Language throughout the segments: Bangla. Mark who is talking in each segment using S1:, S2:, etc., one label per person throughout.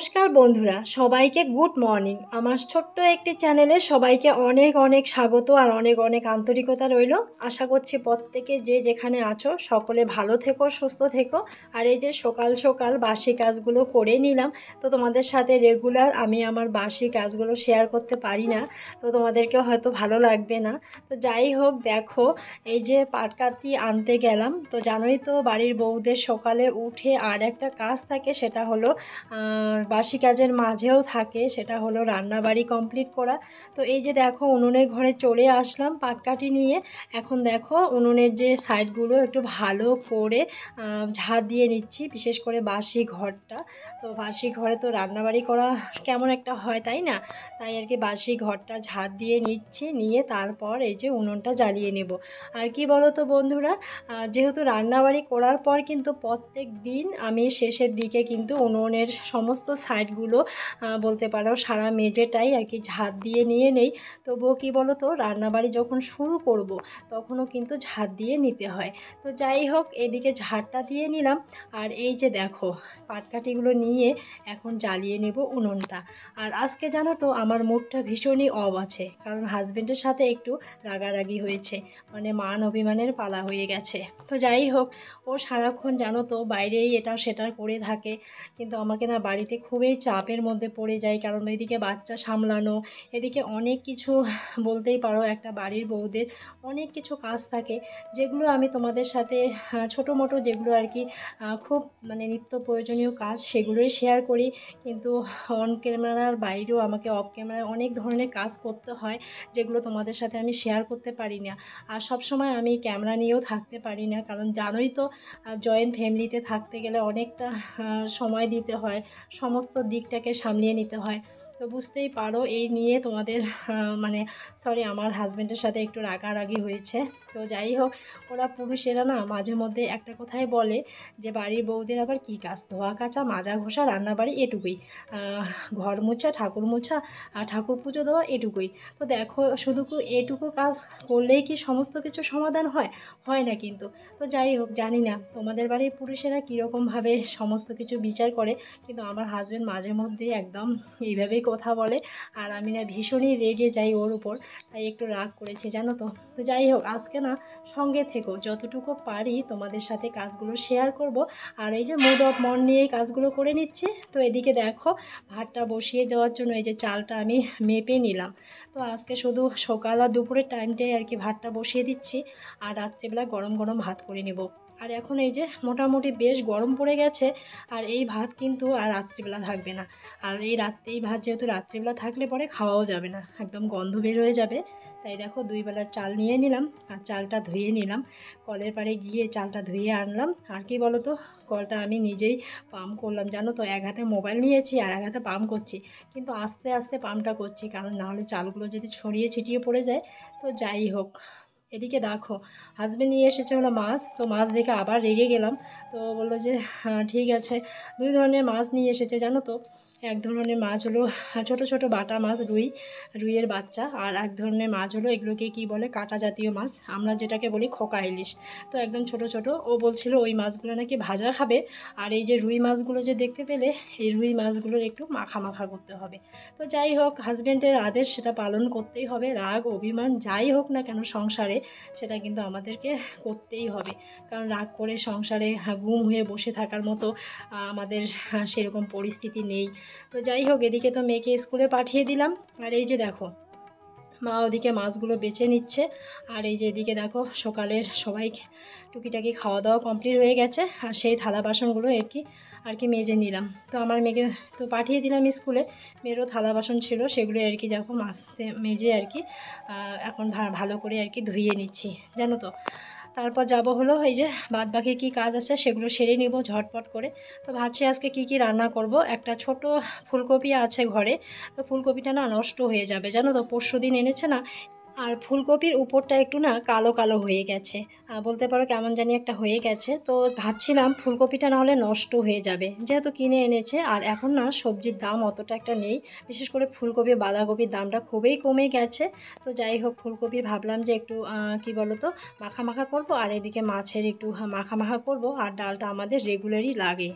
S1: নমস্কার বন্ধুরা, সবাইকে গুড মর্নিং। আমার ছোট্ট একটি চ্যানেলে সবাইকে অনেক অনেক স্বাগত আর অনেক অনেক আন্তরিকতা রইল। আশা করছি প্রত্যেকে যে যেখানে আছো সকলে ভালো থেকো, সুস্থ থেকো। আর এই যে সকাল সকাল বাসি কাজগুলো করে নিলাম, তো তোমাদের সাথে রেগুলার আমি আমার বাসি কাজগুলো শেয়ার করতে পারি না, তো তোমাদেরকেও হয়তো ভালো লাগবে না। তো যাই হোক, দেখো এই যে পাটকাঠি আনতে গেলাম, তো জানোই তো বাড়ির বউদের সকালে উঠে আর একটা কাজ থাকে, সেটা হলো বাসি কাজের মাঝেও থাকে, সেটা হলো রান্নাবাড়ি কমপ্লিট করা। তো এই যে দেখো উনুনের ঘরে চলে আসলাম পাটকাঠি নিয়ে। এখন দেখো উনুনের যে সাইডগুলো একটু ভালো করে ঝাড় দিয়ে নিচ্ছি, বিশেষ করে বাসি ঘরটা। তো বাসি ঘরে তো রান্নাবাড়ি করা কেমন একটা হয়, তাই না? তাই আর কি বাসি ঘরটা ঝাড় দিয়ে নিচ্ছি, নিয়ে তারপর এই যে উনুনটা জ্বালিয়ে নেব। আর কি বলো তো বন্ধুরা, যেহেতু রান্নাবাড়ি করার পর কিন্তু প্রত্যেক দিন আমি শেষের দিকে কিন্তু উনুনের সমস্ত সাইডগুলো বলতে পারো সারা মেঝেটাই আর কি ঝাড় দিয়ে নিয়ে নেই। তবুও কি বলো তো, রান্নাবাড়ি যখন শুরু করব তখনও কিন্তু ঝাড় দিয়ে নিতে হয়। তো যাই হোক, এদিকে ঝাড়টা দিয়ে নিলাম। আর এই যে দেখো পাটকাঠিগুলো নিয়ে এখন জ্বালিয়ে নেব উনুনটা। আর আজকে জানো তো আমার মুডটা ভীষণই অফ আছে, কারণ হাজব্যান্ডের সাথে একটু রাগারাগি হয়েছে, মানে মান অভিমানের পালা হয়ে গেছে। তো যাই হোক, ও সারাক্ষণ জানো তো বাইরেই এটা সেটা করে থাকে, কিন্তু আমাকে না বাড়িতে খুবই চাপের মধ্যে পড়ে যায়, কারণ এদিকে বাচ্চা সামলানো, এদিকে অনেক কিছু বলতেই পারো একটা বাড়ির বউদের অনেক কিছু কাজ থাকে, যেগুলো আমি তোমাদের সাথে ছোটো মোটো যেগুলো আর কি খুব মানে নিত্য প্রয়োজনীয় কাজ সেগুলোই শেয়ার করি। কিন্তু অন ক্যামেরার বাইরেও আমাকে অফ ক্যামেরায় অনেক ধরনের কাজ করতে হয়, যেগুলো তোমাদের সাথে আমি শেয়ার করতে পারি না। আর সব সময় আমি ক্যামেরা নিয়েও থাকতে পারি না, কারণ জানোই তো জয়েন্ট ফ্যামিলিতে থাকতে গেলে অনেকটা সময় দিতে হয়, সমস্ত দিকটাকে সামলিয়ে নিতে হয়। তো বুঝতেই পারো এই নিয়ে তোমাদের মানে সরি, আমার হাজব্যান্ডের সাথে একটু রাগারাগি হয়েছে। তো যাই হোক, ওরা পুরুষেরা না মাঝে মধ্যে একটা কথাই বলে যে বাড়ির বউদের আবার কী কাজ, ধোয়া কাচা মাজা ঘষা রান্নাবাড়ি এটুকুই, ঘর মোছা ঠাকুর মোছা আর ঠাকুর পুজো দেওয়া এটুকুই। তো দেখো শুধু এটুকু কাজ করলেই কি সমস্ত কিছু সমাধান হয়? হয় না কিন্তু। তো যাই হোক, জানি না তোমাদের বাড়ির পুরুষেরা কীরকমভাবে সমস্ত কিছু বিচার করে, কিন্তু আমার হাজব্যান্ড মাঝে মধ্যে একদম এইভাবেই কথা বলে। আর আমি না ভীষণই রেগে যাই ওর উপর, তাই একটু রাগ করেছে জানো তো। তো যাই হোক, আজকে না সঙ্গে থেকো, যতটুকু পারি তোমাদের সাথে কাজগুলো শেয়ার করব। আর এই যে মুড অফ মন নিয়ে কাজগুলো করে নিচ্ছি। তো এদিকে দেখো ভাতটা বসিয়ে দেওয়ার জন্য এই যে চালটা আমি মেপে নিলাম। তো আজকে শুধু সকাল আর দুপুরের টাইমটাই আর কি ভাতটা বসিয়ে দিচ্ছি, আর রাত্রেবেলা গরম গরম ভাত করে নেব। আর এখন এই যে মোটামুটি বেশ গরম পড়ে গেছে, আর এই ভাত কিন্তু আর রাত্রিবেলা থাকবে না। আর এই ভাত যেহেতু রাত্রিবেলা থাকলে পরে খাওয়াও যাবে না, একদম গন্ধ বের হয়ে যাবে। তাই দেখো 2 বেলার চাল নিয়ে নিলাম, আর চালটা ধুয়ে নিলাম, কলের পাড়ে গিয়ে চালটা ধুয়ে আনলাম। আর কি বলো তো, কলটা আমি নিজেই পাম্প করলাম জানো তো, এক হাতে মোবাইল নিয়েছি আর এক হাতে পাম্প করছি, কিন্তু আস্তে আস্তে পাম্পটা করছি, কারণ নাহলে চালগুলো যদি ছড়িয়ে ছিটিয়ে পড়ে যায়। তো যাই হোক, এদিকে দেখো হাজব্যান্ড নিয়ে এসেছে হলো মাছ, তো মাছ দেখে আবার রেগে গেলাম। তো বললো যে হ্যাঁ ঠিক আছে, 2 ধরনের মাছ নিয়ে এসেছে জানো তো। এক ধরনের মাছ হলো ছোট ছোট বাটা মাছ, রুইয়ের বাচ্চা, আর এক ধরনের মাছ হলো এগুলোকে কি বলে কাঁটা জাতীয় মাছ, আমরা যেটাকে বলি খোকা ইলিশ। তো একদম ছোট ছোট, ও বলছিল ওই মাছগুলো নাকি ভাজা খাবে। আর এই যে রুই মাছগুলো যে দেখতে পেলে, এই রুই মাছগুলোর একটু মাখা মাখা করতে হবে। তো যাই হোক, হাজব্যান্ডের আদেশ সেটা পালন করতেই হবে, রাগ অভিমান যাই হোক না কেন সংসারে, সেটা কিন্তু আমাদেরকে করতেই হবে। কারণ রাগ করে সংসারে গুম হয়ে বসে থাকার মতো আমাদের সেরকম পরিস্থিতি নেই। তো যাই হোক, এদিকে তো মেয়েকে স্কুলে পাঠিয়ে দিলাম। আর এই যে দেখো মা ওদিকে মাছগুলো বেছে নিচ্ছে। আর এই যে এদিকে দেখো সকালের সবাই টুকিটাকি খাওয়া দাওয়া কমপ্লিট হয়ে গেছে, আর সেই থালা বাসনগুলো আর কি মেজে নিলাম। তো আমার মেয়েকে তো পাঠিয়ে দিলাম স্কুলে, মেয়েরও থালা বাসন ছিল, সেগুলো আর কি দেখো মাছতে মেজে আর কি এখন ভালো করে আর কি ধুয়ে নিচ্ছি জানো তো। তারপর যাব হলো এই যে বাদ বাকি কী কাজ আছে সেগুলো সেরে নিব ঝটপট করে। তো ভাবছি আজকে কি কি রান্না করব। একটা ছোট ফুলকপি আছে ঘরে, তো ফুলকপিটা না নষ্ট হয়ে যাবে জানো তো, পরশুদিন এনেছে না। আর ফুলকপির উপরটা একটু না কালো কালো হয়ে গেছে, বলতে পারো কেমন জানি একটা হয়ে গেছে। তো ভাবছিলাম ফুলকপিটা না হলে নষ্ট হয়ে যাবে, যেহেতু কিনে এনেছে, আর এখন না সবজির দাম অতটা একটা নেই, বিশেষ করে ফুলকপি বাঁধাকপির দামটা খুবই কমে গেছে। তো যাই হোক, ফুলকপির ভাবলাম যে একটু কি বলো তো মাখা মাখা করবো, আর এদিকে মাছের একটু মাখা মাখা করব, আর ডালটা আমাদের রেগুলারই লাগে।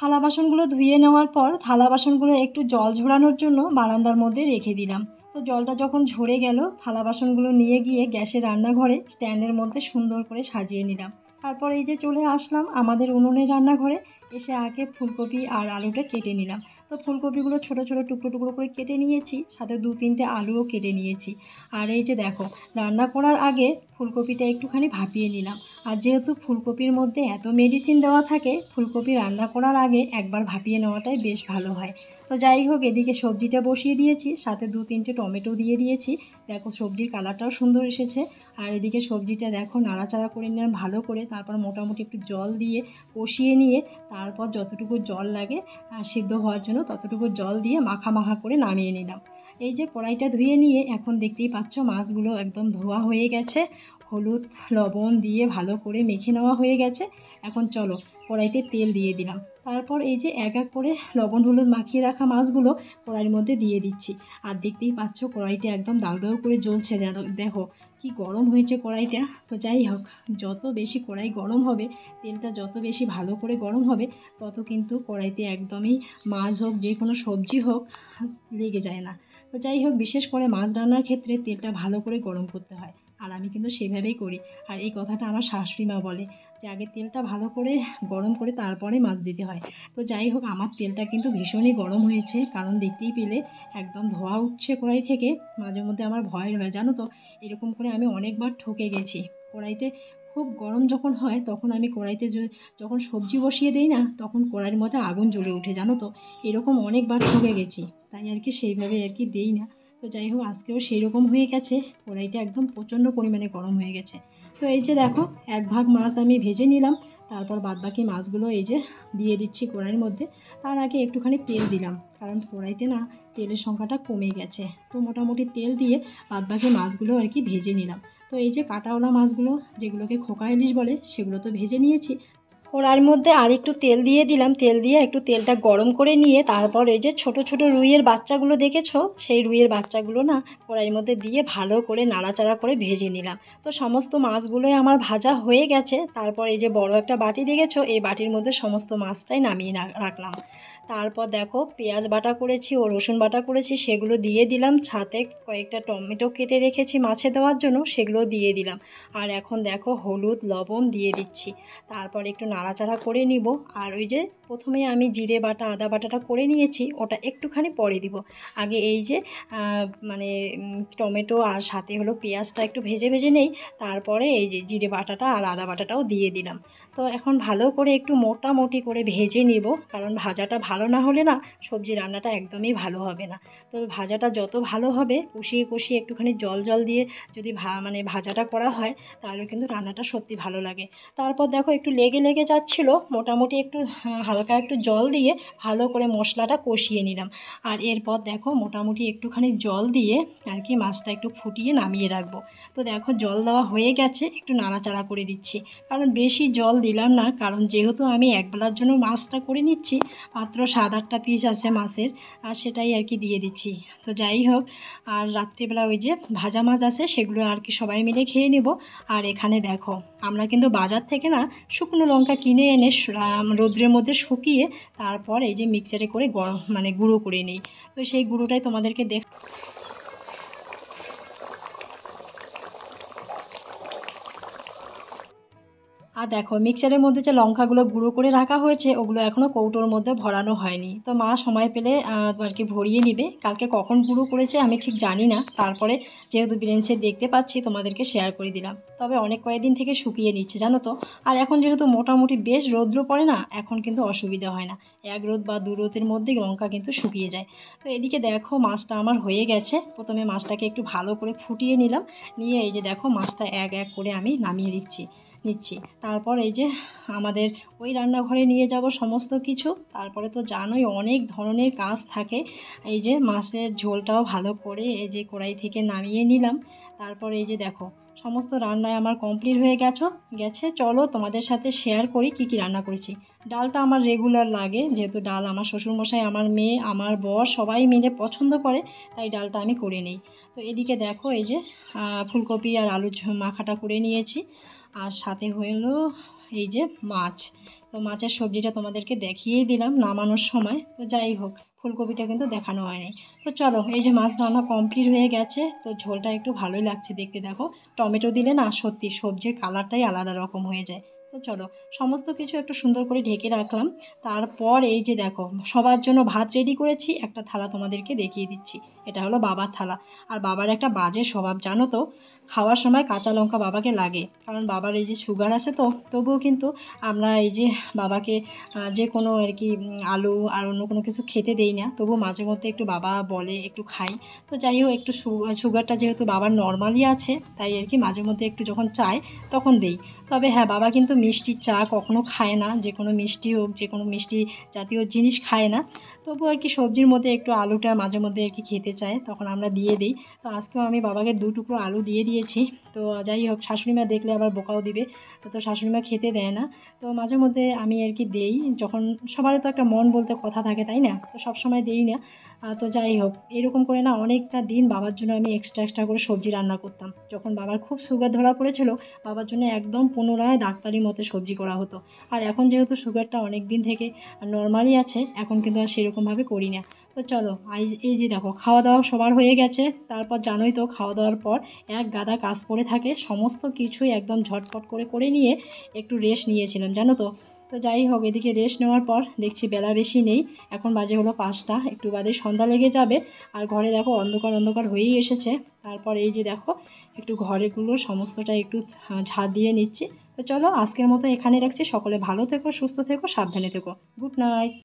S1: থালা বাসনগুলো ধুয়ে নেওয়ার পর থালা বাসনগুলো একটু জল ঝরানোর জন্য বারান্দার মধ্যে রেখে দিলাম। তো জলটা যখন ঝরে গেল থালা বাসনগুলো নিয়ে গিয়ে গ্যাসের রান্নাঘরে স্ট্যান্ডের মধ্যে সুন্দর করে সাজিয়ে নিলাম। তারপর এই যে চলে আসলাম আমাদের উনুনের রান্নাঘরে। এসে আগে ফুলকপি আর আলুটা কেটে নিলাম। তো ফুলকপিগুলো ছোট ছোট টুকরো টুকরো করে কেটে নিয়েছি, সাথে 2-3টে আলুও কেটে নিয়েছি। আর এই যে দেখো, রান্না করার আগে ফুলকপিটা একটুখানি ভাপিয়ে নিলাম। আর যেহেতু ফুলকপির মধ্যে এত মেডিসিন দেওয়া থাকে, ফুলকপি রান্না করার আগে একবার ভাপিয়ে নেওয়াটাই বেশ ভালো হয়। তো যাই হোক, এদিকে সবজিটা বসিয়ে দিয়েছি, সাথে 2-3টে টমেটো দিয়ে দিয়েছি। দেখো সবজির কালারটাও সুন্দর এসেছে। আর এদিকে সবজিটা দেখো নাড়াচাড়া করে নিলাম ভালো করে। তারপর মোটামুটি একটু জল দিয়ে কষিয়ে নিয়ে তারপর যতটুকু জল লাগে সিদ্ধ হওয়ার জন্য ততটুকু জল দিয়ে মাখা মাখা করে নামিয়ে নিলাম। এই যে কড়াইটা ধুয়ে নিয়ে এখন দেখতেই পাচ্ছ মাছগুলো একদম ধোয়া হয়ে গেছে। হলুদ লবণ দিয়ে ভালো করে মেখে নেওয়া হয়ে গেছে। এখন চলো কড়াইতে তেল দিয়ে দিলাম। তারপর এই যে এক এক করে লবণ হলুদ মাখিয়ে রাখা মাছগুলো কড়াইয়ের মধ্যে দিয়ে দিচ্ছি। আর দেখতেই পাচ্ছ কড়াইটা একদম দাউ দাউ করে জ্বলছে। দেখো কি গরম হয়েছে কড়াইটা। তো যাই হোক, যত বেশি কড়াই গরম হবে, তেলটা যত বেশি ভালো করে গরম হবে, তত কিন্তু কড়াইতে একদমই মাছ হোক যে কোনো সবজি হোক লেগে যায় না। তো যাই হোক, বিশেষ করে মাছ রান্নার ক্ষেত্রে তেলটা ভালো করে গরম করতে হয়। আর আমি কিন্তু সেভাবেই করি। আর এই কথাটা আমার শাশুড়ি মা বলে যে আগে তেলটা ভালো করে গরম করে তারপরে মাছ দিতে হয়। তো যাই হোক, আমার তেলটা কিন্তু ভীষণই গরম হয়েছে, কারণ দেখতেই পেলে একদম ধোঁয়া উঠছে কড়াই থেকে। মাঝে মধ্যে আমার ভয় হয় জানো তো, এরকম করে আমি অনেকবার ঠকে গেছি। কড়াইতে খুব গরম যখন হয় তখন আমি কড়াইতে যখন সবজি বসিয়ে দিই না, তখন কড়াইয়ের মধ্যে আগুন জ্বলে ওঠে জানো তো। এরকম অনেকবার ঠকে গেছি, তাই আর কি সেইভাবে আর কি দিই না। তো যাই হোক, আজকেও সেই রকম হয়ে গেছে, কড়াইটা একদম প্রচণ্ড পরিমাণে গরম হয়ে গেছে। তো এই যে দেখো, এক ভাগ মাছ আমি ভেজে নিলাম। তারপর বাদবাকি মাছগুলো এই যে দিয়ে দিচ্ছি কড়াইয়ের মধ্যে। তার আগে একটুখানি তেল দিলাম, কারণ কড়াইতে না তেলের সংখ্যাটা কমে গেছে। তো মোটামুটি তেল দিয়ে বাদবাকি মাছগুলো আর কি ভেজে নিলাম। তো এই যে কাঁটাওয়ালা মাছগুলো, যেগুলোকে খোকা ইলিশ বলে, সেগুলো তো ভেজে নিয়েছি। কড়াইয়ের মধ্যে আর একটু তেল দিয়ে দিলাম। তেল দিয়ে একটু তেলটা গরম করে নিয়ে তারপর এই যে ছোট ছোট রুইয়ের বাচ্চাগুলো দেখেছো, সেই রুইয়ের বাচ্চাগুলো না কড়াইয়ের মধ্যে দিয়ে ভালো করে নাড়াচাড়া করে ভেজে নিলাম। তো সমস্ত মাছগুলোই আমার ভাজা হয়ে গেছে। তারপর এই যে বড় একটা বাটি দেখেছো, এই বাটির মধ্যে সমস্ত মাছটাই নামিয়ে রাখলাম। তারপর দেখো পেঁয়াজ বাটা করেছি ও রসুন বাটা করেছি, সেগুলো দিয়ে দিলাম। সাথে কয়েকটা টমেটো কেটে রেখেছি মাছে দেওয়ার জন্য, সেগুলো দিয়ে দিলাম। আর এখন দেখো হলুদ লবণ দিয়ে দিচ্ছি। তারপর একটু নাড়াচাড়া করে নিব। আর ওই যে প্রথমে আমি জিরে বাটা আদা বাটাটা করে নিয়েছি, ওটা একটুখানি পরে দিব। আগে এই যে মানে টমেটো আর সাথে হলো পেঁয়াজটা একটু ভেজে ভেজে নেই, তারপরে এই যে জিরে বাটাটা আর আদা বাটাটাও দিয়ে দিলাম। তো এখন ভালো করে একটু মোটামুটি করে ভেজে নিব, কারণ ভাজাটা ভালো না হলে না সবজি রান্নাটা একদমই ভালো হবে না। তো ভাজাটা যত ভালো হবে, কষিয়ে কষিয়ে একটুখানি জল জল দিয়ে যদি মানে ভাজাটা করা হয়, তাহলে কিন্তু রান্নাটা সত্যি ভালো লাগে। তারপর দেখো একটু লেগে লেগে যাচ্ছিল, মোটামুটি একটু হালকা একটু জল দিয়ে ভালো করে মশলাটা কষিয়ে নিলাম। আর এরপর দেখো মোটামুটি একটুখানি জল দিয়ে আর কি মাছটা একটু ফুটিয়ে নামিয়ে রাখবো। তো দেখো জল দেওয়া হয়ে গেছে, একটু নাড়াচাড়া করে দিচ্ছি। কারণ বেশি জল দিলাম না, কারণ যেহেতু আমি একবেলার জন্য মাছটা করে নিচ্ছি, মাত্র 7-8টা পিস আছে মাছের, আর সেটাই আর কি দিয়ে দিচ্ছি। তো যাই হোক, আর রাত্রিবেলা ওই যে ভাজা মাছ আছে, সেগুলো আর কি সবাই মিলে খেয়ে নেব। আর এখানে দেখো, আমরা কিন্তু বাজার থেকে না শুকনো লঙ্কা কিনে এনে রোদ্রের মধ্যে শুকিয়ে তারপর এই যে মিক্সারে করে মানে গুঁড়ো করে নিই। তো সেই গুঁড়োটাই তোমাদেরকে আর দেখো মিক্সারের মধ্যে যে লঙ্কাগুলো গুঁড়ো করে রাখা হয়েছে, ওগুলো এখনও কৌটোর মধ্যে ভরানো হয়নি। তো মা সময় পেলে আর কি ভরিয়ে নিবে। কালকে কখন গুঁড়ো করেছে আমি ঠিক জানি না। তারপরে যেহেতু বিরিয়ানি দেখতে পাচ্ছি, তোমাদেরকে শেয়ার করে দিলাম। তবে অনেক কয়েকদিন থেকে শুকিয়ে নিচ্ছে জানো তো। আর এখন যেহেতু মোটামুটি বেশ রৌদ্র পড়ে না, এখন কিন্তু অসুবিধা হয় না। 1 রোদ বা 2 রোদের মধ্যে লঙ্কা কিন্তু শুকিয়ে যায়। তো এদিকে দেখো মাছটা আমার হয়ে গেছে। প্রথমে মাছটাকে একটু ভালো করে ফুটিয়ে নিলাম, নিয়ে এই যে দেখো মাছটা এক এক করে আমি নামিয়ে নিচ্ছি। তারপর এই যে আমাদের ওই রান্নাঘরে নিয়ে যাব সমস্ত কিছু। তারপরে তো জানোই অনেক ধরনের কাজ থাকে। এই যে মাছের ঝোলটাও ভালো করে এই যে কড়াই থেকে নামিয়ে নিলাম। তারপর এই যে দেখো সমস্ত রান্নায় আমার কমপ্লিট হয়ে গেছে। চলো তোমাদের সাথে শেয়ার করি কি কি রান্না করেছি। ডালটা আমার রেগুলার লাগে, যেহেতু ডাল আমার শ্বশুরমশাই, আমার মেয়ে, আমার বর সবাই মিলে পছন্দ করে, তাই ডালটা আমি করে নিই। তো এদিকে দেখো এই যে ফুলকপি আর আলু মাখাটা করে নিয়েছি। আর সাথে হলো এই যে মাছ, তো মাছের সবজিটা তোমাদেরকে দেখিয়েই দিলাম নামানোর সময়। তো যাই হোক, ফুলকপিটা কিন্তু দেখানো হয়নি। তো চলো, এই যে মাছ রান্না কমপ্লিট হয়ে গেছে। তো ঝোলটা একটু ভালোই লাগছে দেখতে, দেখো টমেটো দিলে না সত্যি সবজির কালারটাই আলাদা রকম হয়ে যায়। তো চলো, সমস্ত কিছু একটু সুন্দর করে ঢেকে রাখলাম। তারপর এই যে দেখো, সবার জন্য ভাত রেডি করেছি। একটা থালা তোমাদেরকে দেখিয়ে দিচ্ছি, এটা হলো বাবার থালা। আর বাবার একটা বাজে স্বভাব জানো তো, খাওয়ার সময় কাঁচা লঙ্কা বাবাকে লাগে, কারণ বাবার এই যে সুগার আছে। তো তবুও কিন্তু আমরা এই যে বাবাকে যে কোনো আর কি আলু আর অন্য কোনো কিছু খেতে দেই না, তবু মাঝে মধ্যে একটু বাবা বলে একটু খাই। তো যাই হোক, একটু সুগারটা যেহেতু বাবার নর্মালি আছে, তাই আর কি মাঝে মধ্যে একটু যখন চায় তখন দেই। তবে হ্যাঁ, বাবা কিন্তু মিষ্টি চা কখনো খায় না, যে কোনো মিষ্টি হোক, যে কোনো মিষ্টি জাতীয় জিনিস খায় না। তবু আর কি সবজির মধ্যে একটু আলুটা মাঝে মধ্যে আর কি খেতে চায়, তখন আমরা দিয়ে দিই। তো আজকেও আমি বাবাকে 2 টুকরো আলু দিয়ে দিয়েছি। তো যাই হোক, শাশুড়িমা দেখলে আবার বোকাও দিবে, তো শাশুড়িমা খেতে দেয় না। তো মাঝে মধ্যে আমি আর কি দেই, যখন সবারই তো একটা মন বলতে কথা থাকে, তাই না? তো সবসময় দেই না। তো যাই হোক, এরকম করে না অনেকটা দিন বাবার জন্য আমি এক্সট্রা এক্সট্রা করে সবজি রান্না করতাম। যখন বাবার খুব সুগার ধরা পড়েছিল, বাবার জন্য একদম পুনরায় ডাক্তারি মতে সবজি করা হতো। আর এখন যেহেতু সুগারটা অনেক দিন থেকে নর্মালি আছে, এখন কিন্তু আর সেরকমভাবে করি না। তো চলো, এই যে দেখো, খাওয়া দাওয়া সবার হয়ে গেছে। তারপর জানোই তো, খাওয়া দাওয়ার পর এক গাদা কাজ পড়ে থাকে, সমস্ত কিছুই একদম ঝটপট করে করে নিয়ে একটু রেস্ট নিয়েছিলাম জানো তো। তো যাই হোক, এদিকে রেস্ট নেওয়ার পর দেখছি বেলা বেশি নেই, এখন বাজে হলো 5টা, একটু বাদে সন্ধ্যা লেগে যাবে। আর ঘরে দেখো অন্ধকার অন্ধকার হয়েই এসেছে। তারপর এই যে দেখো, একটু ঘরেগুলো সমস্তটা একটু ঝাড় দিয়ে নিচ্ছি। তো চলো, আজকের মতো এখানে রাখছি। সকলে ভালো থেকো, সুস্থ থেকো, সাবধানে থেকো। Good night.